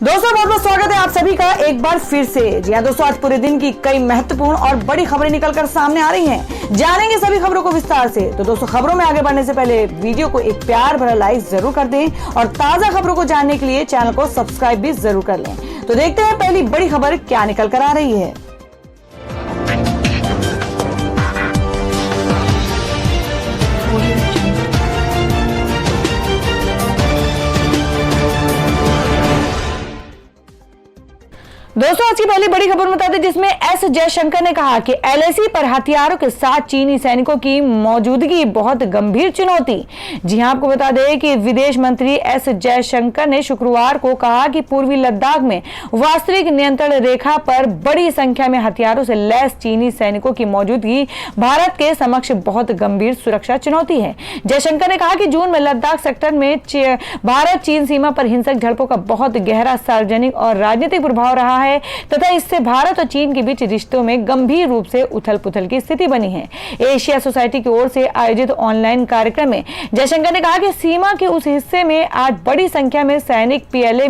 दोस्तों बहुत बहुत स्वागत है आप सभी का एक बार फिर से। जी हाँ दोस्तों, आज पूरे दिन की कई महत्वपूर्ण और बड़ी खबरें निकलकर सामने आ रही हैं। जानेंगे सभी खबरों को विस्तार से। तो दोस्तों, खबरों में आगे बढ़ने से पहले वीडियो को एक प्यार भरा लाइक जरूर कर दें और ताजा खबरों को जानने के लिए चैनल को सब्सक्राइब भी जरूर कर लें। तो देखते हैं पहली बड़ी खबर क्या निकल कर आ रही है। दोस्तों, आज की पहली बड़ी खबर बता दें, जिसमें एस जयशंकर ने कहा कि एलएसी पर हथियारों के साथ चीनी सैनिकों की मौजूदगी बहुत गंभीर चुनौती। जी हां, आपको बता दें कि विदेश मंत्री एस जयशंकर ने शुक्रवार को कहा कि पूर्वी लद्दाख में वास्तविक नियंत्रण रेखा पर बड़ी संख्या में हथियारों से लैस चीनी सैनिकों की मौजूदगी भारत के समक्ष बहुत गंभीर सुरक्षा चुनौती है। जयशंकर ने कहा कि जून में लद्दाख सेक्टर में भारत चीन सीमा पर हिंसक झड़पों का बहुत गहरा सार्वजनिक और राजनीतिक प्रभाव रहा है तथा इससे भारत और चीन के बीच रिश्तों में गंभीर रूप से उथल पुथल की स्थिति बनी है। एशिया सोसाइटी की ओर से आयोजित ऑनलाइन कार्यक्रम में जयशंकर ने कहा कि सीमा के उस हिस्से में आज बड़ी संख्या में सैनिक पीएलए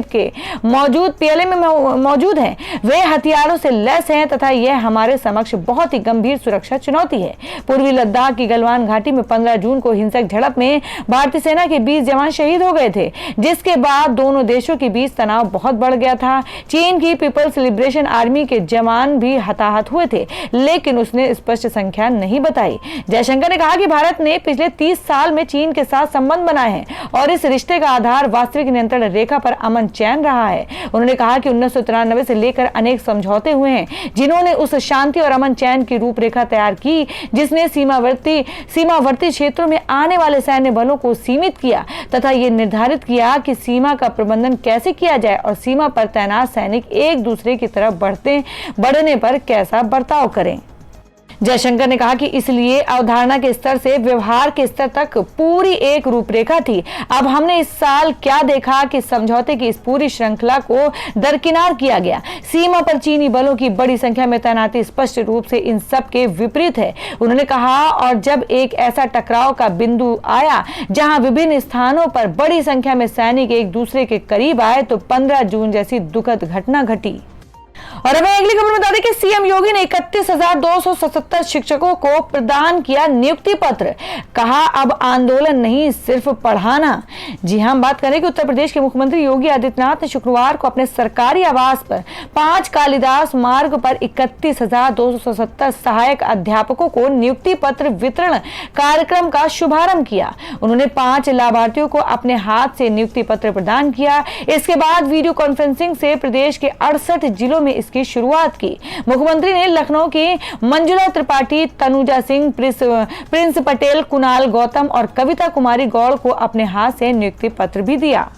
में मौजूद हैं। वे हथियारों से लैस हैं तथा यह हमारे समक्ष बहुत ही गंभीर सुरक्षा चुनौती है। पूर्वी लद्दाख की गलवान घाटी में 15 जून को हिंसक झड़प में भारतीय सेना के 20 जवान शहीद हो गए थे, जिसके बाद दोनों देशों के बीच तनाव बहुत बढ़ गया था। चीन की पीपल्स लिबरेशन आर्मी के जवान भी हताहत हुए थे, लेकिन उसने स्पष्ट संख्या नहीं बताई। जयशंकर ने कहा कि भारत ने पिछले 30 साल में चीन के साथ संबंध बनाए हैं और इस रिश्ते का आधार वास्तविक नियंत्रण रेखा पर अमन चैन रहा है। उन्होंने कहा कि 1993 से लेकर अनेक समझौते हुए हैं, जिन्होंने उस शांति और अमन चैन की रूपरेखा तैयार की, जिसने सीमावर्ती क्षेत्रों में आने वाले सैन्य बलों को सीमित किया तथा यह निर्धारित किया कि सीमा का प्रबंधन कैसे किया जाए और सीमा पर तैनात सैनिक एक दूसरे की तरफ बढ़ने पर कैसा बर्ताव करें। जयशंकर ने कहा कि इसलिए अवधारणा के स्तर से व्यवहार के स्तर तक पूरी एक रूपरेखा थी। अब हमने इस साल क्या देखा कि समझौते की इस पूरी श्रृंखला को दरकिनार किया गया। सीमा पर चीनी बलों की बड़ी संख्या में तैनाती स्पष्ट रूप से इन सब के विपरीत है, उन्होंने कहा। और जब एक ऐसा टकराव का बिंदु आया जहां विभिन्न स्थानों पर बड़ी संख्या में सैनिक एक दूसरे के करीब आए, तो 15 जून जैसी दुखद घटना घटी। और अब अगली खबर बता दें कि सीएम योगी ने 31,277 शिक्षकों को प्रदान किया नियुक्ति पत्र। कहा अब आंदोलन नहीं, सिर्फ पढ़ाना। जी हां, बात करें कि उत्तर प्रदेश के मुख्यमंत्री योगी आदित्यनाथ ने शुक्रवार को अपने सरकारी आवास पर 5 कालिदास मार्ग पर 31,277 सहायक अध्यापकों को नियुक्ति पत्र वितरण कार्यक्रम का शुभारंभ किया। उन्होंने 5 लाभार्थियों को अपने हाथ से नियुक्ति पत्र प्रदान किया। इसके बाद वीडियो कॉन्फ्रेंसिंग से प्रदेश के 68 जिलों में इसकी शुरुआत की। मुख्यमंत्री ने लखनऊ की मंजुला त्रिपाठी, तनुजा सिंह, प्रिंस पटेल, कुणाल गौतम और कविता कुमारी गौड़ को अपने हाथ से नियुक्ति पत्र भी दिया।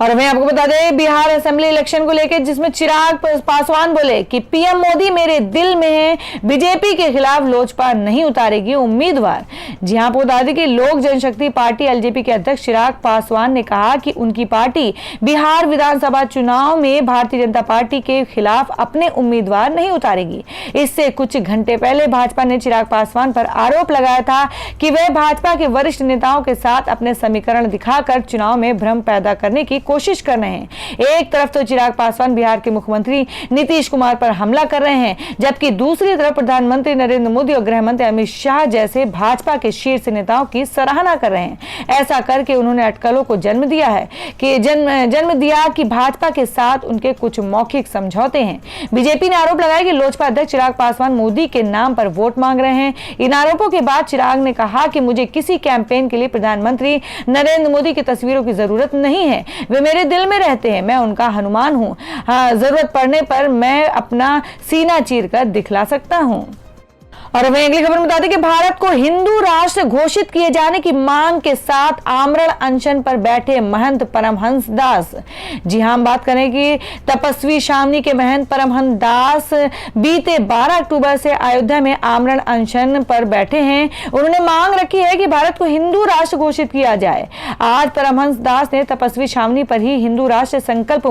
और मैं आपको बता दें बिहार असेंबली इलेक्शन को लेकर, जिसमें चिराग पासवान बोले कि पीएम मोदी मेरे दिल में है, बीजेपी के खिलाफ लोजपा नहीं उतारेगी उम्मीदवार। जी हां, आपको बता दें कि लोक जनशक्ति पार्टी एलजेपी के अध्यक्ष चिराग पासवान ने कहा कि उनकी पार्टी बिहार विधानसभा चुनाव में भारतीय जनता पार्टी के खिलाफ अपने उम्मीदवार नहीं उतारेगी। इससे कुछ घंटे पहले भाजपा ने चिराग पासवान पर आरोप लगाया था कि वे भाजपा के वरिष्ठ नेताओं के साथ अपने समीकरण दिखाकर चुनाव में भ्रम पैदा करने की कोशिश कर रहे हैं। एक तरफ तो चिराग पासवान बिहार के मुख्यमंत्री नीतीश कुमार पर हमला कर रहे हैं, जबकि दूसरी तरफ प्रधानमंत्री नरेंद्र मोदी और गृह मंत्री अमित शाह जैसे भाजपा के शीर्ष नेताओं की सराहना कर रहे हैं। ऐसा करके उन्होंने अटकलों को जन्म दिया कि भाजपा के साथ उनके कुछ मौखिक समझौते हैं। बीजेपी ने आरोप लगाया कि लोजपा अध्यक्ष चिराग पासवान मोदी के नाम पर वोट मांग रहे हैं। इन आरोपों के बाद चिराग ने कहा कि मुझे किसी कैंपेन के लिए प्रधानमंत्री नरेंद्र मोदी की तस्वीरों की जरूरत नहीं है, वे मेरे दिल में रहते हैं, मैं उनका हनुमान हूं। जरूरत पड़ने पर मैं अपना सीना चीरकर दिखला सकता हूं। और वहीं अगली खबर बता दें कि भारत को हिंदू राष्ट्र घोषित किए जाने की मांग के साथ आमरण अनशन पर बैठे महंत परमहंस दास। जी हां, बात करें कि तपस्वी शामनी के महंत परमहंस दास बीते 12 अक्टूबर से अयोध्या में आमरण अनशन पर बैठे हैं। उन्होंने मांग रखी है कि भारत को हिंदू राष्ट्र घोषित किया जाए। आज परमहंस दास ने तपस्वी शामनी पर ही हिंदू राष्ट्र संकल्प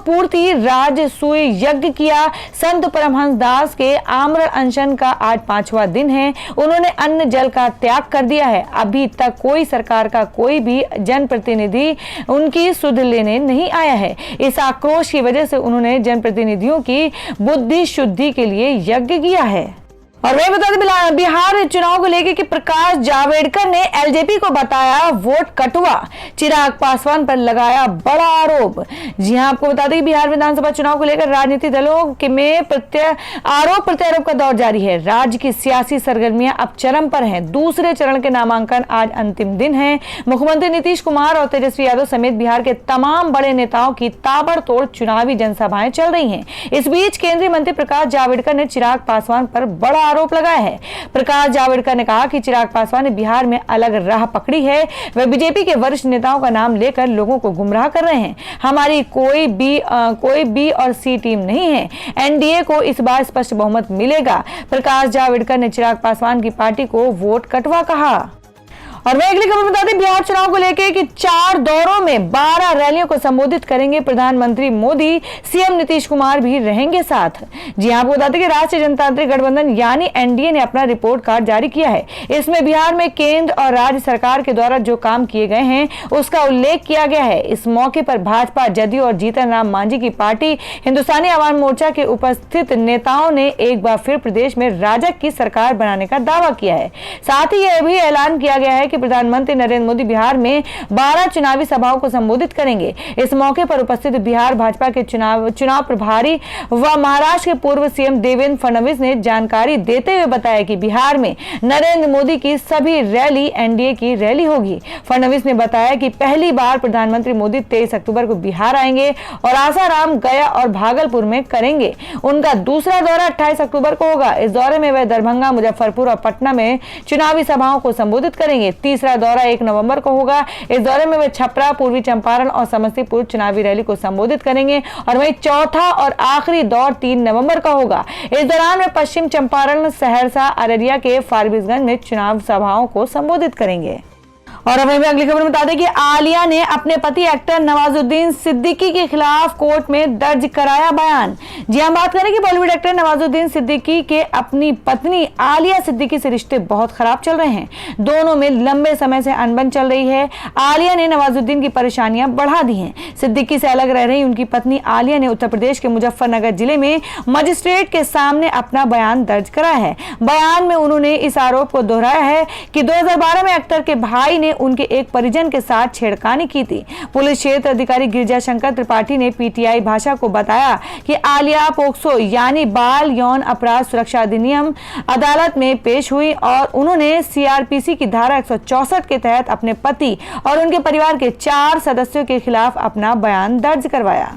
पूर्ति राजसूय यज्ञ किया। संत परमहंस दास के आमरण आमरण अनशन का आज 5वां दिन है। उन्होंने अन्न जल का त्याग कर दिया है। अभी तक कोई सरकार का कोई भी जनप्रतिनिधि उनकी सुध लेने नहीं आया है। इस आक्रोश की वजह से उन्होंने जनप्रतिनिधियों की बुद्धि शुद्धि के लिए यज्ञ किया है। और वही बता दें बिहार चुनाव को लेकर कि प्रकाश जावड़ेकर ने एलजेपी को बताया वोट कटवा, चिराग पासवान पर लगाया बड़ा आरोप। जी हां, आपको बता दें कि बिहार विधानसभा चुनाव को लेकर राजनीतिक दलों में आरोप प्रत्यारोप का दौर जारी है। राज्य की सियासी सरगर्मियां अब चरम पर हैं। दूसरे चरण के नामांकन आज अंतिम दिन है। मुख्यमंत्री नीतीश कुमार और तेजस्वी यादव समेत बिहार के तमाम बड़े नेताओं की ताबड़तोड़ चुनावी जनसभाएं चल रही हैं। इस बीच केंद्रीय मंत्री प्रकाश जावड़ेकर ने चिराग पासवान पर बड़ा आरोप लगाया है। प्रकाश जावड़ेकर ने कहा कि चिराग पासवान ने बिहार में अलग राह पकड़ी है। वे बीजेपी के वरिष्ठ नेताओं का नाम लेकर लोगों को गुमराह कर रहे हैं। हमारी कोई बी और सी टीम नहीं है। एनडीए को इस बार स्पष्ट बहुमत मिलेगा। प्रकाश जावड़ेकर ने चिराग पासवान की पार्टी को वोट कटवा कहा। और वह अगली खबर बता दें बिहार चुनाव को लेकर कि 4 दौरों में 12 रैलियों को संबोधित करेंगे प्रधानमंत्री मोदी। सीएम नीतीश कुमार भी रहेंगे साथ। जी हां, आपको बता दें कि राष्ट्रीय जनतांत्रिक गठबंधन यानी एनडीए ने अपना रिपोर्ट कार्ड जारी किया है। इसमें बिहार में केंद्र और राज्य सरकार के द्वारा जो काम किए गए हैं उसका उल्लेख किया गया है। इस मौके पर भाजपा, जदयू और जीतन राम मांझी की पार्टी हिंदुस्तानी आवाम मोर्चा के उपस्थित नेताओं ने एक बार फिर प्रदेश में राजग की सरकार बनाने का दावा किया है। साथ ही यह भी ऐलान किया गया है कि प्रधानमंत्री नरेंद्र मोदी बिहार में 12 चुनावी सभाओं को संबोधित करेंगे। इस मौके पर उपस्थित बिहार भाजपा के चुनाव प्रभारी व महाराष्ट्र के पूर्व सीएम देवेंद्र फडणवीस ने जानकारी देते हुए बताया कि बिहार में नरेंद्र मोदी की सभी रैली एनडीए की रैली होगी। फडणवीस ने बताया कि पहली बार प्रधानमंत्री मोदी 23 अक्टूबर को बिहार आएंगे और आसाराम, गया और भागलपुर में करेंगे। उनका दूसरा दौरा 28 अक्टूबर को होगा। इस दौरे में वे दरभंगा, मुजफ्फरपुर और पटना में चुनावी सभाओं को संबोधित करेंगे। तीसरा दौरा 1 नवंबर को होगा। इस दौरे में वे छपरा, पूर्वी चंपारण और समस्तीपुर चुनावी रैली को संबोधित करेंगे और वहीं चौथा और आखिरी दौर 3 नवंबर का होगा। इस दौरान वे पश्चिम चंपारण, सहरसा, अररिया के फारबिसगंज में चुनाव सभाओं को संबोधित करेंगे। और अब हमें अगली खबर बता दें कि आलिया ने अपने पति एक्टर नवाजुद्दीन सिद्दीकी के खिलाफ कोर्ट में दर्ज कराया बयान। जी हम बात करें कि बॉलीवुड एक्टर नवाजुद्दीन सिद्दीकी के अपनी पत्नी आलिया सिद्दीकी से रिश्ते बहुत खराब चल रहे हैं। दोनों में लंबे समय से अनबन चल रही है। आलिया ने नवाजुद्दीन की परेशानियां बढ़ा दी हैं। सिद्दीकी से अलग रह रही उनकी पत्नी आलिया ने उत्तर प्रदेश के मुजफ्फरनगर जिले में मजिस्ट्रेट के सामने अपना बयान दर्ज कराया है। बयान में उन्होंने इस आरोप को दोहराया है कि 2012 में एक्टर के भाई ने उनके एक परिजन के साथ छेड़खानी की थी। पुलिस क्षेत्र अधिकारी गिरिजा शंकर त्रिपाठी ने पीटीआई भाषा को बताया कि आलिया पोक्सो यानी बाल यौन अपराध सुरक्षा अधिनियम अदालत में पेश हुई और उन्होंने सीआरपीसी की धारा 164 के तहत अपने पति और उनके परिवार के 4 सदस्यों के खिलाफ अपना बयान दर्ज करवाया।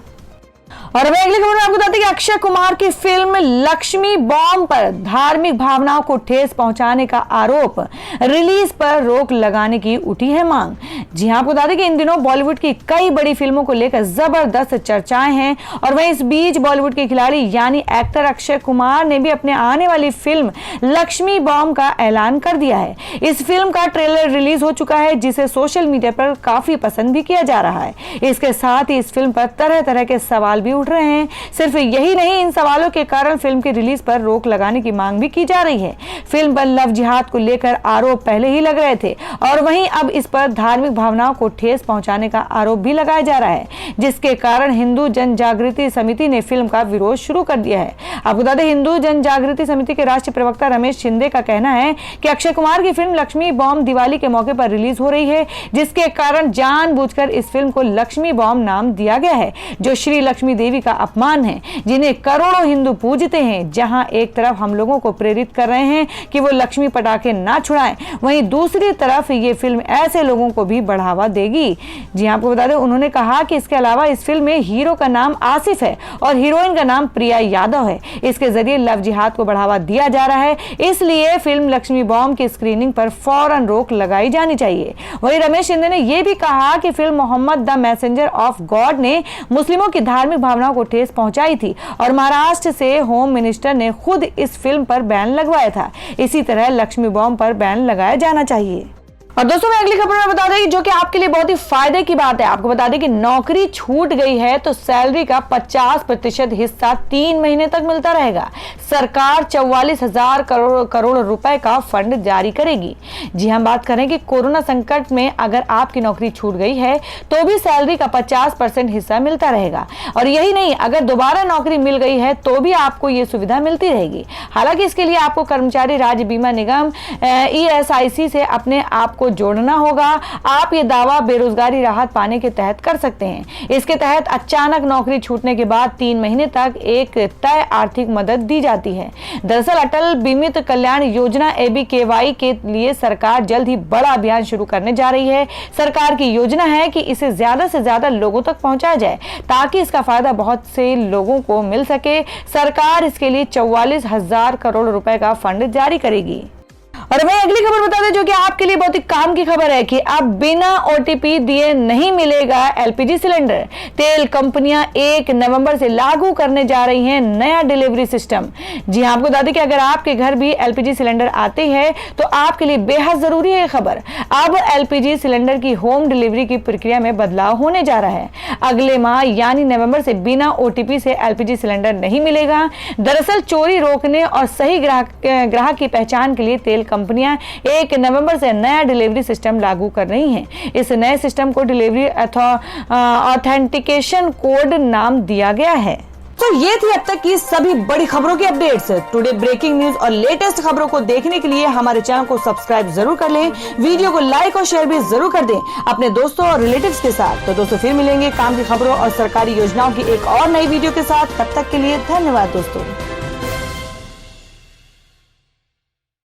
और अब अगली खबर आपको बताते हैं कि अक्षय कुमार की फिल्म लक्ष्मी बॉम्ब पर धार्मिक भावनाओं को ठेस पहुंचाने का आरोप, रिलीज पर रोक लगाने की उठी है मांग। जी हां, आपको बता दें कि इन दिनों बॉलीवुड की कई बड़ी फिल्मों को लेकर जबरदस्त चर्चाएं हैं और वहीं इस बीच बॉलीवुड के खिलाड़ी यानी एक्टर अक्षय कुमार ने भी अपने आने वाली फिल्म लक्ष्मी बॉम्ब का ऐलान कर दिया है। इस फिल्म का ट्रेलर रिलीज हो चुका है जिसे सोशल मीडिया पर काफी पसंद भी किया जा रहा है। इसके साथ ही इस फिल्म पर तरह तरह के सवाल भी उठ रहे हैं। सिर्फ यही नहीं, इन सवालों के कारण फिल्म की रिलीज पर रोक लगाने की मांग भी की जा रही है। फिल्म पर लव जिहाद को लेकर आरोप पहले ही लग रहे थे और वहीं अब इस पर धार्मिक भावनाओं को ठेस पहुंचाने का आरोप भी लगाया जा रहा है, जिसके कारण हिंदू जन जागृति समिति ने फिल्म का विरोध शुरू कर दिया है। आपको बता दें, हिंदू जन जागृति समिति के राष्ट्रीय प्रवक्ता रमेश शिंदे का कहना है कि अक्षय कुमार की फिल्म लक्ष्मी बॉम्ब दिवाली के मौके पर रिलीज हो रही है, जिसके कारण जानबूझकर इस फिल्म को लक्ष्मी बॉम्ब नाम दिया गया है, जो श्री लक्ष्मी देवी का अपमान है, जिन्हें करोड़ों हिंदू पूजते हैं। जहां एक तरफ हम लोगों को प्रेरित कर रहे हैं कि वो लक्ष्मी पटाखे ना छुड़ाएं, वहीं दूसरी तरफ ये फिल्म ऐसे लोगों को भी बढ़ावा देगी। जी आपको बता दें, उन्होंने कहा कि इसके अलावा इस फिल्म में हीरो का नाम आसिफ है और हीरोइन का नाम प्रिया यादव है। इसके जरिए लव जिहाद को बढ़ावा दिया जा रहा है, इसलिए फिल्म लक्ष्मी बॉम्ब की स्क्रीनिंग पर फौरन रोक लगाई जानी चाहिए। वहीं रमेश शिंदे ने यह भी कहा कि film Mohammad the messenger of God ने मुस्लिमों की धार्मिक भावनाओं को ठेस पहुंचाई थी और महाराष्ट्र से होम मिनिस्टर ने खुद इस फिल्म पर बैन लगवाया था। इसी तरह लक्ष्मी बॉम्ब पर बैन लगाया जाना चाहिए। और दोस्तों मैं अगली खबर में बता दें जो कि आपके लिए बहुत ही फायदे की बात है। आपको बता दें कि नौकरी छूट गई है तो सैलरी का 50% हिस्सा 3 महीने तक मिलता रहेगा। सरकार 44,000 करोड़ रुपए का फंड जारी करेगी। जी हम बात करें कि कोरोना संकट में अगर आपकी नौकरी छूट गई है तो भी सैलरी का 50% हिस्सा मिलता रहेगा। और यही नहीं, अगर दोबारा नौकरी मिल गई है तो भी आपको ये सुविधा मिलती रहेगी। हालांकि इसके लिए आपको कर्मचारी राज्य बीमा निगम ESIC से अपने आप को जोड़ना होगा। आप ये दावा बेरोजगारी राहत पाने के तहत कर सकते हैं। इसके तहत अचानक नौकरी छूटने के बाद 3 महीने तक एक तय आर्थिक मदद दी जाती है। दरअसल अटल बीमित कल्याण योजना ABKY के लिए सरकार जल्द ही बड़ा अभियान शुरू करने जा रही है। सरकार की योजना है कि इसे ज्यादा से ज्यादा लोगों तक पहुंचाया जाए ताकि इसका फायदा बहुत से लोगों को मिल सके। सरकार इसके लिए 44,000 करोड़ रुपए का फंड जारी करेगी। और वही अगली खबर बता दें जो कि आपके लिए बहुत ही काम की खबर है कि अब बिना OTP दिए नहीं मिलेगा LPG सिलेंडर। तेल कंपनियां 1 नवंबर से लागू करने जा रही हैं नया डिलीवरी सिस्टम। जी हां, आपको बता दें कि अगर आपके घर भी LPG सिलेंडर आते हैं तो आपके लिए बेहद जरूरी है खबर। अब LPG सिलेंडर की होम डिलीवरी की प्रक्रिया में बदलाव होने जा रहा है। अगले माह यानी नवंबर से बिना OTP से LPG सिलेंडर नहीं मिलेगा। दरअसल चोरी रोकने और सही ग्राहक की पहचान के लिए तेल कंपनियां 1 नवंबर से नया डिलीवरी सिस्टम लागू कर रही हैं। इस नए सिस्टम को डिलीवरी ऑथेंटिकेशन कोड नाम दिया गया है। तो ये थी अब तक की सभी बड़ी खबरों की अपडेट्स। टुडे ब्रेकिंग न्यूज और लेटेस्ट खबरों को देखने के लिए हमारे चैनल को सब्सक्राइब जरूर कर लें। वीडियो को लाइक और शेयर भी जरूर कर दें अपने दोस्तों और रिलेटिव्स के साथ। तो दोस्तों फिर मिलेंगे काम की खबरों और सरकारी योजनाओं की एक और नई वीडियो के साथ। तब तक के लिए धन्यवाद दोस्तों।